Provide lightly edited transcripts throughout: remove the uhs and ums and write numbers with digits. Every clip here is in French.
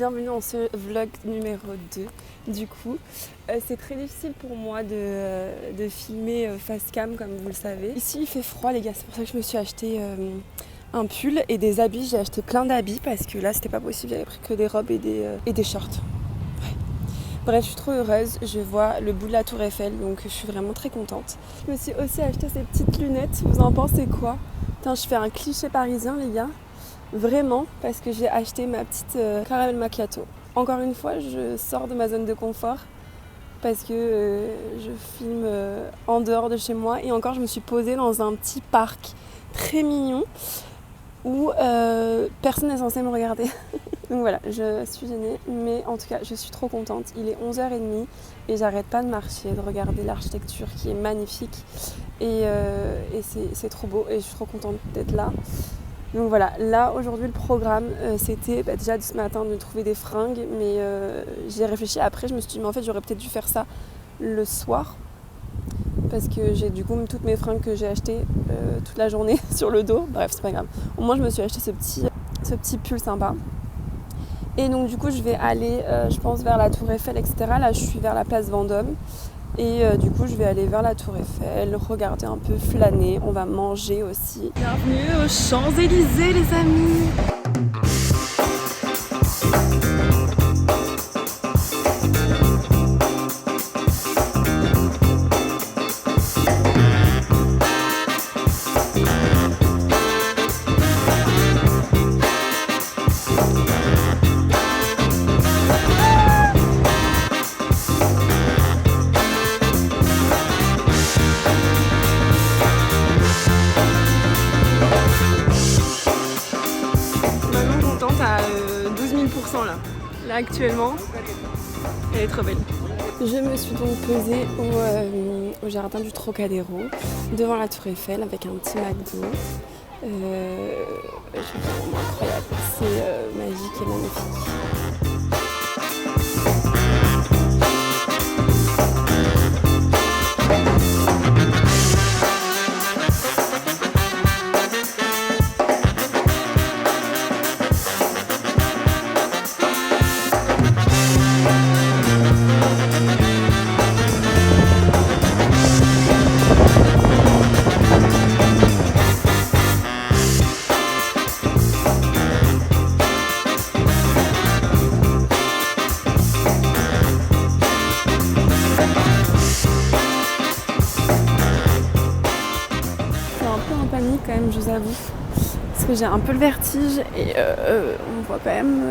bienvenue dans ce vlog numéro 2. Du coup, c'est très difficile pour moi de filmer face cam comme vous le savez. Ici il fait froid les gars, c'est pour ça que je me suis acheté un pull et des habits. J'ai acheté plein d'habits parce que là c'était pas possible, j'avais pris que des robes et des shorts. Ouais. Bref, je suis trop heureuse, je vois le bout de la tour Eiffel donc je suis vraiment très contente. Je me suis aussi acheté ces petites lunettes, vous en pensez quoi? Putain, je fais un cliché parisien les gars. Vraiment, parce que j'ai acheté ma petite caramel macchiato. Encore une fois, je sors de ma zone de confort parce que je filme en dehors de chez moi. Et encore, je me suis posée dans un petit parc très mignon où personne n'est censé me regarder. Donc voilà, je suis gênée, mais en tout cas, je suis trop contente. Il est 11h30 et j'arrête pas de marcher, de regarder l'architecture qui est magnifique. Et c'est trop beau et je suis trop contente d'être là. Donc voilà, là aujourd'hui le programme c'était déjà ce matin de trouver des fringues, mais j'y ai réfléchi après, je me suis dit mais en fait j'aurais peut-être dû faire ça le soir parce que j'ai du coup toutes mes fringues que j'ai achetées toute la journée sur le dos, bref c'est pas grave. Au moins je me suis acheté ce petit pull sympa. Et donc du coup je vais aller je pense vers la tour Eiffel etc. Là je suis vers la place Vendôme. Et du coup, je vais aller vers la tour Eiffel, regarder un peu, flâner. On va manger aussi. Bienvenue aux Champs-Élysées, les amis! Là actuellement, elle est trop belle. Je me suis donc posée au jardin du Trocadéro, devant la tour Eiffel avec un petit McDo. Je trouve ça vraiment incroyable, c'est magique et magnifique. Quand même, je vous avoue, parce que j'ai un peu le vertige et on voit quand même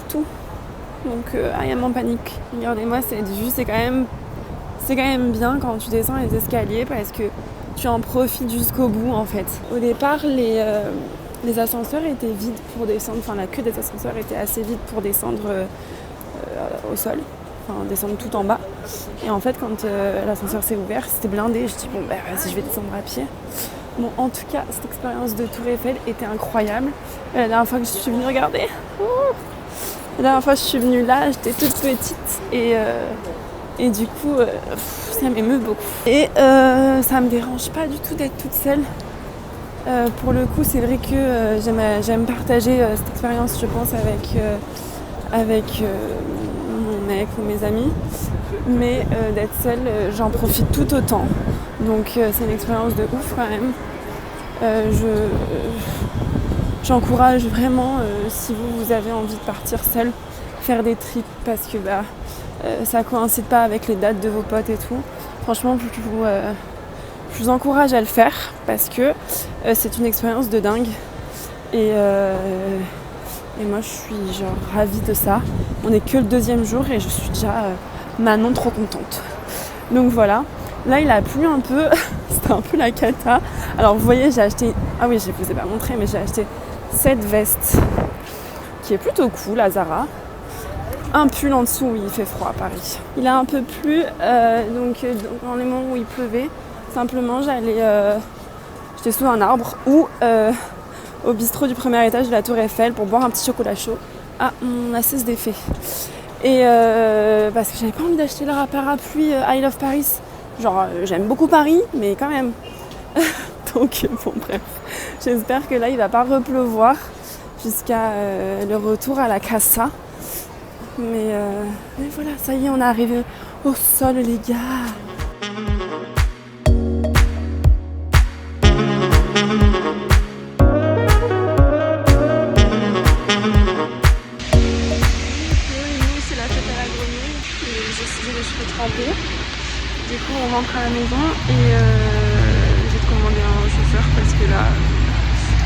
tout. Donc I am en panique. Regardez-moi, c'est quand même bien quand tu descends les escaliers parce que tu en profites jusqu'au bout en fait. Au départ, les ascenseurs étaient vides pour descendre, enfin la queue des ascenseurs était assez vide pour descendre au sol. Enfin, descendre tout en bas. Et en fait, quand l'ascenseur s'est ouvert, c'était blindé. Je dis, bon, bah, vas-y, je vais descendre à pied. Bon, en tout cas, cette expérience de Tour Eiffel était incroyable. La dernière fois que je suis venue regarder, la dernière fois que je suis venue là, j'étais toute petite. Et du coup, ça m'émeut beaucoup. Et ça me dérange pas du tout d'être toute seule. Pour le coup, c'est vrai que j'aime partager cette expérience, je pense, avec mon mec ou mes amis, mais d'être seule, j'en profite tout autant. Donc c'est une expérience de ouf quand même. J'encourage vraiment, si vous avez envie de partir seule, faire des trips parce que ça coïncide pas avec les dates de vos potes et tout. Franchement, je vous encourage à le faire parce que c'est une expérience de dingue. Et moi je suis genre ravie de ça. On n'est que le 2e jour et je suis déjà maintenant trop contente. Donc voilà, là il a plu un peu, c'était un peu la cata. Alors vous voyez j'ai acheté, ah oui je ne vous ai pas montré mais j'ai acheté cette veste qui est plutôt cool à Zara. Un pull en dessous où il fait froid à Paris. Il a un peu plu, donc dans les moments où il pleuvait, simplement j'étais sous un arbre ou au bistrot du premier étage de la tour Eiffel pour boire un petit chocolat chaud. Ah, on a cesse d'effet. Et parce que j'avais pas envie d'acheter leur parapluie I Love Paris. Genre, j'aime beaucoup Paris, mais quand même. Donc, bon, bref. J'espère que là, il va pas repleuvoir. jusqu'à le retour à la casa. Mais voilà, ça y est, on est arrivé au sol, les gars. C'est la fête à la grenouille. J'ai les cheveux trempés. Du coup, on rentre à la maison et j'ai commandé un chauffeur parce que là,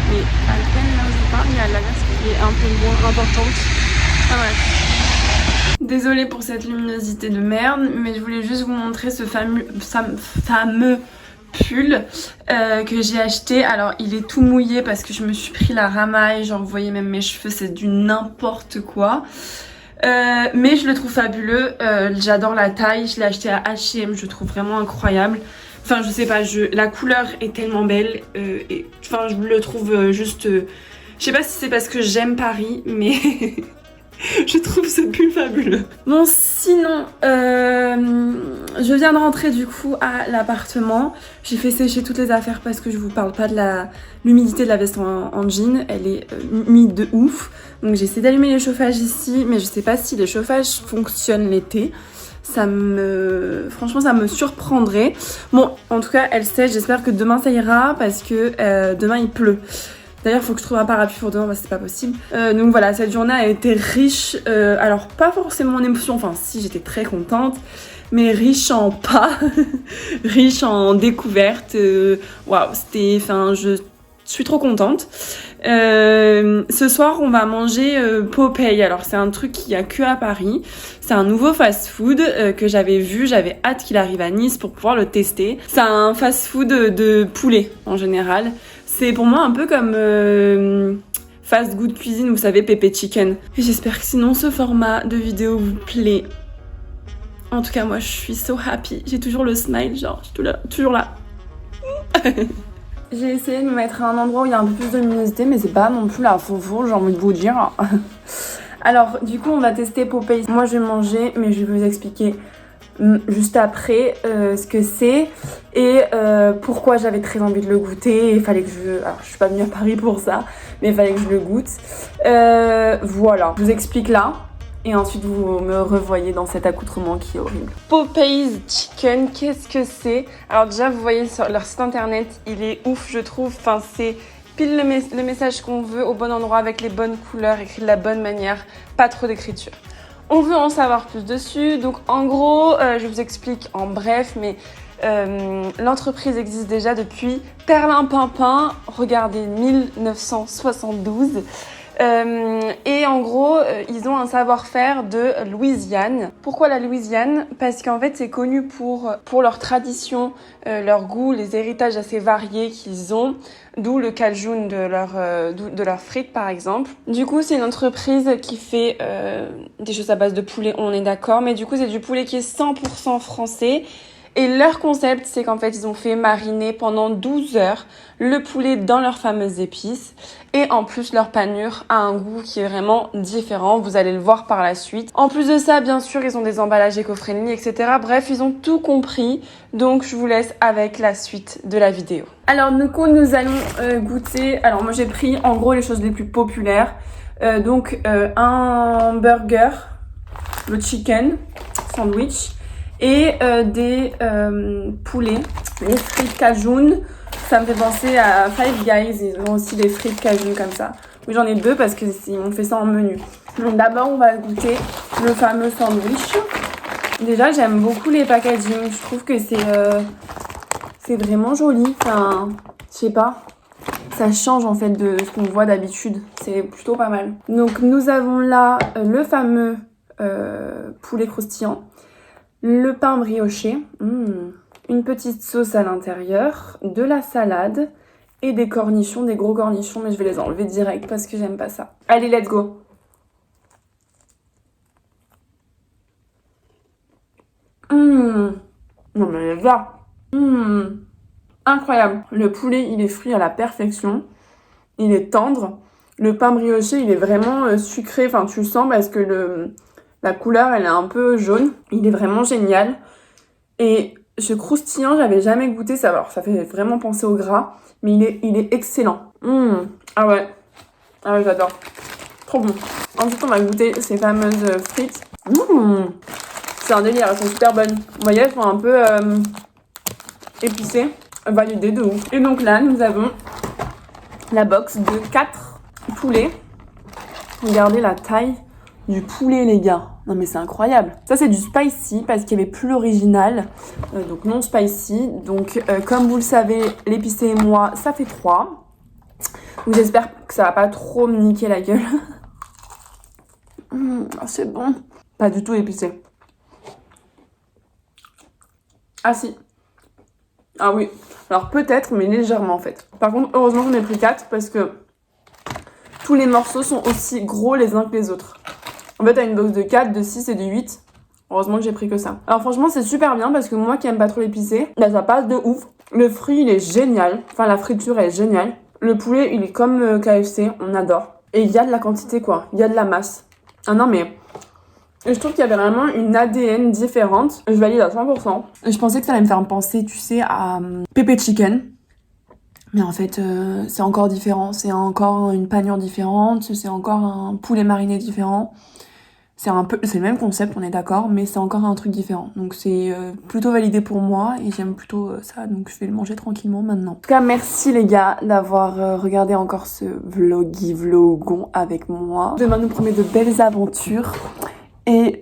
mais à peine là où je parle, il y a l'alerte qui est un peu moins importante. Ah ouais. Désolée pour cette luminosité de merde, mais je voulais juste vous montrer ce fameux pull que j'ai acheté. Alors il est tout mouillé parce que je me suis pris la ramaille, genre vous voyez même mes cheveux, c'est du n'importe quoi. Mais je le trouve fabuleux, j'adore la taille, je l'ai acheté à H&M, je le trouve vraiment incroyable. Enfin je sais pas, la couleur est tellement belle, enfin je le trouve juste... je sais pas si c'est parce que j'aime Paris, mais je trouve ce pull fabuleux. Bon sinon, je viens de rentrer du coup à l'appartement. J'ai fait sécher toutes les affaires parce que je vous parle pas de l'humidité de la veste en jean. Elle est humide de ouf. Donc j'ai essayé d'allumer les chauffages ici, mais je sais pas si les chauffages fonctionnent l'été. Franchement ça me surprendrait. Bon en tout cas elle sèche, j'espère que demain ça ira parce que demain il pleut. D'ailleurs, il faut que je trouve un parapluie pour demain parce que c'est pas possible. Donc voilà, cette journée a été riche. Alors, pas forcément en émotions, enfin si, j'étais très contente. Mais riche en pas, riche en découvertes. Waouh, c'était... Enfin, je suis trop contente. Ce soir, on va manger Popeye. Alors, c'est un truc qu'il n'y a que à Paris. C'est un nouveau fast-food que j'avais vu. J'avais hâte qu'il arrive à Nice pour pouvoir le tester. C'est un fast-food de poulet, en général. C'est pour moi un peu comme fast good cuisine, vous savez, Pepe Chicken. Et j'espère que sinon ce format de vidéo vous plaît. En tout cas, moi je suis so happy. J'ai toujours le smile, genre, je suis toujours là. J'ai essayé de me mettre à un endroit où il y a un peu plus de luminosité, mais c'est pas non plus la faux, j'ai envie de vous dire. Alors, du coup, on va tester Popeye. Moi, je vais manger, mais je vais vous expliquer juste après ce que c'est et pourquoi j'avais très envie de le goûter. Il fallait que alors je suis pas venue à Paris pour ça, mais il fallait que je le goûte. Voilà, je vous explique là et ensuite vous me revoyez dans cet accoutrement qui est horrible. Popeyes Chicken, qu'est-ce que c'est? Alors déjà vous voyez sur leur site internet, il est ouf je trouve, enfin c'est pile le message qu'on veut au bon endroit avec les bonnes couleurs, écrit de la bonne manière, pas trop d'écriture. On veut en savoir plus dessus, donc en gros, je vous explique en bref, mais l'entreprise existe déjà depuis Perlimpinpin, regardez, 1972. Et en gros, ils ont un savoir-faire de Louisiane. Pourquoi la Louisiane? Parce qu'en fait, c'est connu pour leur tradition, leur goût, les héritages assez variés qu'ils ont. D'où le cajun de leur frites par exemple. Du coup, c'est une entreprise qui fait des choses à base de poulet, on est d'accord. Mais du coup, c'est du poulet qui est 100% français. Et leur concept, c'est qu'en fait, ils ont fait mariner pendant 12 heures le poulet dans leurs fameuses épices. Et en plus, leur panure a un goût qui est vraiment différent. Vous allez le voir par la suite. En plus de ça, bien sûr, ils ont des emballages éco-friendly, etc. Bref, ils ont tout compris. Donc, je vous laisse avec la suite de la vidéo. Alors, du coup, nous allons goûter. Alors, moi, j'ai pris en gros les choses les plus populaires. Donc, un burger, le chicken sandwich. Et des poulets, les frites cajun, ça me fait penser à Five Guys, ils ont aussi des frites cajun comme ça. Oui, j'en ai deux parce que on fait ça en menu. Donc d'abord on va goûter le fameux sandwich. Déjà j'aime beaucoup les packaging, je trouve que c'est vraiment joli, enfin je sais pas. Ça change en fait de ce qu'on voit d'habitude, c'est plutôt pas mal. Donc nous avons là le fameux poulet croustillant. Le pain brioché, une petite sauce à l'intérieur, de la salade et des cornichons, des gros cornichons, mais je vais les enlever direct parce que j'aime pas ça. Allez, let's go! Non mais les gars, incroyable! Le poulet, il est frit à la perfection, il est tendre. Le pain brioché, il est vraiment sucré, enfin tu le sens parce que la couleur, elle est un peu jaune. Il est vraiment génial. Et ce croustillant, j'avais jamais goûté ça. Alors, ça fait vraiment penser au gras. Mais il est excellent. Ah ouais. Ah ouais, j'adore. Trop bon. Ensuite, on va goûter ces fameuses frites. C'est un délire, elles sont super bonnes. Vous voyez, elles sont un peu épicées. Validées de ouf. Et donc là, nous avons la box de 4 poulets. Regardez la taille du poulet, les gars. Non mais c'est incroyable. Ça c'est du spicy parce qu'il n'y avait plus l'original. Donc non spicy. Donc comme vous le savez, l'épicé et moi, ça fait 3. Donc j'espère que ça va pas trop me niquer la gueule. C'est bon. Pas du tout épicé. Ah si. Ah oui. Alors peut-être, mais légèrement en fait. Par contre, heureusement j'en ai pris 4 parce que tous les morceaux sont aussi gros les uns que les autres. En fait, t'as une box de 4, de 6 et de 8. Heureusement que j'ai pris que ça. Alors franchement, c'est super bien parce que moi qui aime pas trop l'épicé, là ça passe de ouf. Le fruit, il est génial. Enfin, la friture est géniale. Le poulet, il est comme KFC, on adore. Et il y a de la quantité quoi, il y a de la masse. Ah non mais... Et je trouve qu'il y avait vraiment une ADN différente. Je valide à 100%. Je pensais que ça allait me faire penser, tu sais, à Pepe Chicken. Mais en fait, c'est encore différent. C'est encore une panure différente. C'est encore un poulet mariné différent. C'est le même concept, on est d'accord, mais c'est encore un truc différent. Donc c'est plutôt validé pour moi et j'aime plutôt ça. Donc je vais le manger tranquillement maintenant. En tout cas, merci les gars d'avoir regardé encore ce vlogon avec moi. Demain nous promet de belles aventures. Et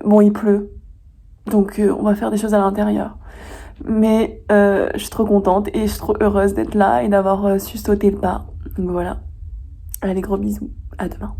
bon, il pleut. Donc on va faire des choses à l'intérieur. Mais je suis trop contente et je suis trop heureuse d'être là et d'avoir su sauter le pas. Donc voilà. Allez, gros bisous. À demain.